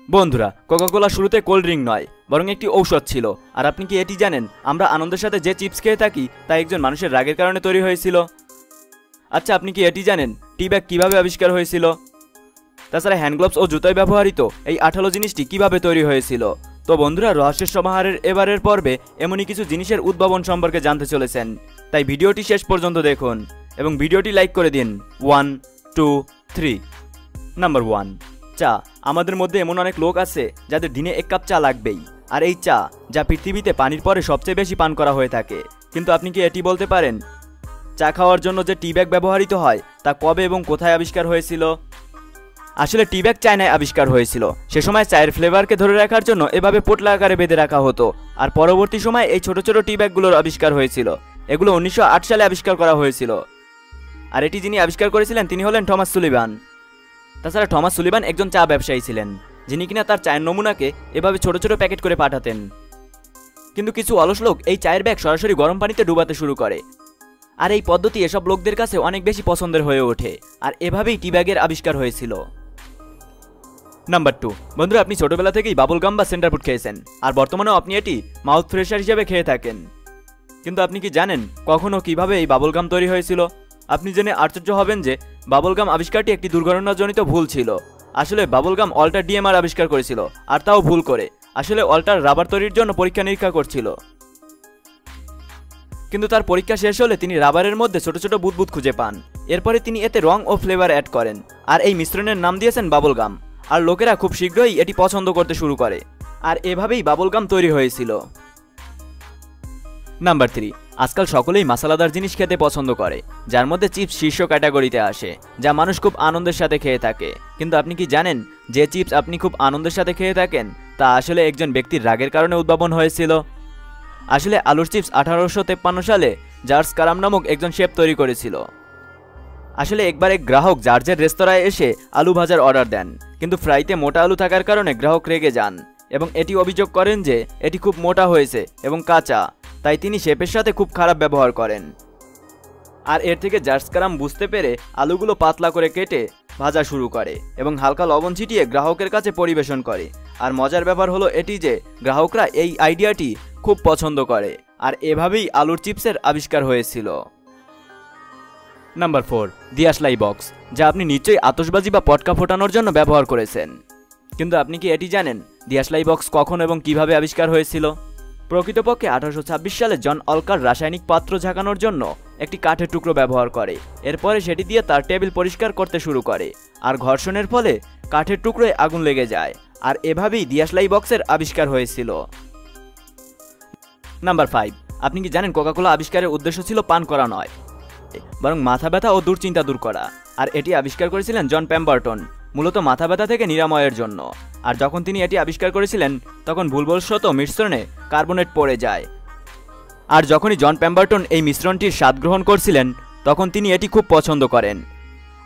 বন্ধুরা, কোকাকোলা শুরুতে cold drink নয় বরং একটি ঔষধ ছিল। আর আপনি কি এটি জানেন আমরা আনন্দের সাথে যে চিপস খেয়ে থাকি তা একজন মানুষের রাগের কারণে তৈরি হয়েছিল? আচ্ছা, আপনি কি এটি জানেন টি ব্যাগ কিভাবে আবিষ্কার হয়েছিল? তাছাড়া হ্যান্ড গ্লাভস ও জুতোয় ব্যবহৃত এই আঠালো জিনিসটি কিভাবে তৈরি হয়েছিল? তো বন্ধুরা, রহস্যের সমাহারের এবারের পর্বে এমনই কিছু জিনিসের উদ্ভাবন সম্পর্কে জানতে চলেছেন, তাই ভিডিওটি শেষ পর্যন্ত দেখুন এবং ভিডিওটি লাইক করে দিন। 1 2 3। নাম্বার 1, চা। আমাদের মধ্যে এমন অনেক লোক আছে যাদের দিনে 1 কাপ চা লাগবেই, আর এই চা যা পৃথিবীতে পানির পরে সবচেয়ে বেশি পান করা হয়ে থাকে। কিন্তু আপনি কি এটি বলতে পারেন চা খাওয়ার জন্য যে টি ব্যাগ ব্যবহৃত হয় তা কবে এবং কোথায় আবিষ্কার হয়েছিল? আসলে টি ব্যাগ চায়নায় আবিষ্কার হয়েছিল। সে সময় চায়ের ফ্লেভারকে ধরে রাখার জন্য এভাবে পোটলা আকারে বেঁধে রাখা হতো, আর পরবর্তী সময় এই ছোট ছোট টি ব্যাগগুলোর আবিষ্কার হয়েছিল। এগুলো 1908 সালে আবিষ্কার করা হয়েছিল, আর এটি যিনি আবিষ্কার করেছিলেন তিনি হলেন টমাস সুলিভান। তাছাড়া টমাস সুলিভান একজন চা ব্যবসায়ী ছিলেন, যিনি কিনা তার চায়ের নমুনাকে এভাবে ছোট ছোট প্যাকেট করে পাঠাতেন। কিন্তু কিছু অলস লোক এই চায়ের ব্যাগ সরাসরি গরম পানিতে ডুবাতে শুরু করে, আর এই পদ্ধতি এসব লোকদের কাছে অনেক বেশি পছন্দের হয়ে ওঠে, আর এভাবেই টি ব্যাগের আবিষ্কার হয়েছিল। নাম্বার 2, বন্ধুরা, আপনি ছোটবেলা থেকেই বাবল গাম বা সেন্টার ফুড খেয়েছেন, আর বর্তমানেও আপনি এটি মাউথ ফ্রেশার হিসেবে খেয়ে থাকেন। কিন্তু আপনি কি জানেন কখন ও কিভাবে এই বাবল গাম তৈরি হয়েছিল? আপনি জেনে আশ্চর্য হবেন যে বাবল গাম আবিষ্কারটি একটি দুর্ঘটনাজনিত ভুল ছিল। আসলে বাবল গাম অল্টার ডিএমআর আবিষ্কার করেছিল, আর তাও ভুল করে। আসলে অল্টার রাবার তৈরির জন্য পরীক্ষা নিরীক্ষা করছিল, কিন্তু তার পরীক্ষা শেষ হলে তিনি রাবারের মধ্যে ছোট ছোট বুদবুদ খুঁজে পান। এরপরে তিনি এতে রং ও ফ্লেভার অ্যাড করেন, আর এই মিশ্রণের নাম দিয়েছেন বাবল গাম। আর লোকেরা খুব শীঘ্রই এটি পছন্দ করতে শুরু করে, আর এভাবেই বাবল গাম তৈরি হয়েছিল। নাম্বার 3, আজকাল সকলেই মশলাদার জিনিস খেতে পছন্দ করে, যার মধ্যে চিপস শীর্ষ ক্যাটাগরিতে আসে, যা মানুষ খুব আনন্দের সাথে খেয়ে থাকে। কিন্তু আপনি কি জানেন যে চিপস আপনি খুব আনন্দের সাথে খেয়ে থাকেন তা আসলে একজন ব্যক্তির রাগের কারণে উদ্ভাবন হয়েছিল? আসলে আলুর চিপস 1853 সালে জার্জ কারাম নামক একজন শেফ তৈরি করেছিল। আসলে একবার এক গ্রাহক জার্জের রেস্তোরাঁয় এসে আলু ভাজার অর্ডার দেন, কিন্তু ফ্রাইতে মোটা আলু থাকার কারণে গ্রাহক রেগে যান এবং এটি অভিযোগ করেন যে এটি খুব মোটা হয়েছে এবং কাঁচা, তাই তিনি শেফের সাথে খুব খারাপ ব্যবহার করেন। আর এর থেকে জার্জ কারাম বুঝতে পেরে আলুগুলো পাতলা করে কেটে ভাজা শুরু করে এবং হালকা লবণ ছিটিয়ে গ্রাহকের কাছে পরিবেশন করে। আর মজার ব্যাপার হলো এটি যে গ্রাহকরা এই আইডিয়াটি খুব পছন্দ করে, আর এভাবেই আলুর চিপসের আবিষ্কার হয়েছিল। নাম্বার 4, দিয়াশলাই বক্স, যা আপনি নিশ্চয়ই আতশবাজি বা পটকা ফোটানোর জন্য ব্যবহার করেছেন। কিন্তু আপনি কি এটি জানেন দিয়াশলাই বক্স কখন এবং কিভাবে আবিষ্কার হয়েছিল? প্রকৃতপক্ষে 1826 সালে জন অলকার রাসায়নিক পাত্র ঝাঁকানোর জন্য একটি কাঠের টুকরো ব্যবহার করে। এরপরে সেটি দিয়ে তার টেবিল পরিষ্কার করতে শুরু করে, আর ঘর্ষণের ফলে কাঠের টুকরোয় আগুন লেগে যায়, আর এভাবেই দিয়াশলাই বক্সের আবিষ্কার হয়েছিল। নাম্বার 5, আপনি কি জানেন কোকাকোলা আবিষ্কারের উদ্দেশ্য ছিল পান করা নয়, বরং মাথা ব্যথা ও দুশ্চিন্তা দূর করা। আর এটি আবিষ্কার করেছিলেন জন পেম্বারটন, মূলত মাথা ব্যথা থেকে নিরাময়ের জন্য। আর যখন তিনি এটি আবিষ্কার করেছিলেন তখন ভুলবশত মিশ্রণে কার্বনেট পড়ে যায়, আর যখনই জন পেম্বারটন এই মিশ্রণটির স্বাদ গ্রহণ করছিলেন তখন তিনি এটি খুব পছন্দ করেন,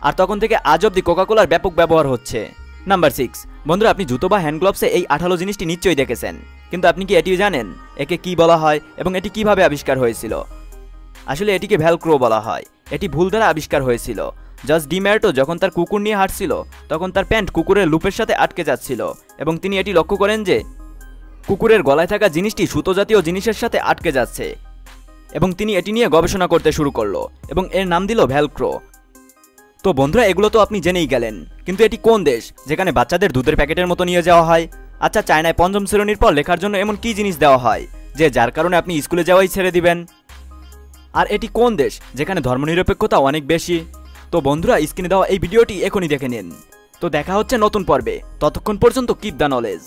আর তখন থেকে আজ অব্দি কোকাকোলার ব্যাপক ব্যবহার হচ্ছে। নাম্বার 6, বন্ধুরা, আপনি জুতো বা হ্যান্ড গ্লাভসে এই আঠালো জিনিসটি নিশ্চয়ই দেখেছেন, কিন্তু আপনি কি এটিও জানেন একে কি বলা হয় এবং এটি কিভাবে আবিষ্কার হয়েছিল? আসলে এটিকে ভ্যালক্রো বলা হয়। এটি ভুল দ্বারা আবিষ্কার হয়েছিল। জাজ ডিম্যার্টো যখন তার কুকুর নিয়ে হাঁটছিল তখন তার প্যান্ট কুকুরের লুপের সাথে আটকে যাচ্ছিল, এবং তিনি এটি লক্ষ্য করেন যে কুকুরের গলায় থাকা জিনিসটি সুতো জাতীয় জিনিসের সাথে আটকে যাচ্ছে, এবং তিনি এটি নিয়ে গবেষণা করতে শুরু করলো এবং এর নাম দিল ভ্যালক্রো। তো বন্ধুরা, এগুলো তো আপনি জেনেই গেলেন, কিন্তু এটি কোন দেশ যেখানে বাচ্চাদের দুধের প্যাকেটের মতো নিয়ে যাওয়া হয়? আচ্ছা, চায়নায় 5ম শ্রেণীর পর লেখার জন্য এমন কি জিনিস দেওয়া হয় যে যার কারণে আপনি স্কুলে যাওয়াই ছেড়ে দিবেন? আর এটি কোন দেশ যেখানে ধর্মনিরপেক্ষতা অনেক বেশি? তো বন্ধুরা, স্ক্রিনে দেওয়া এই ভিডিওটি এখনই দেখে নিন। তো দেখা হচ্ছে নতুন পর্বে, ততক্ষণ পর্যন্ত কিপ দ্য নলেজ।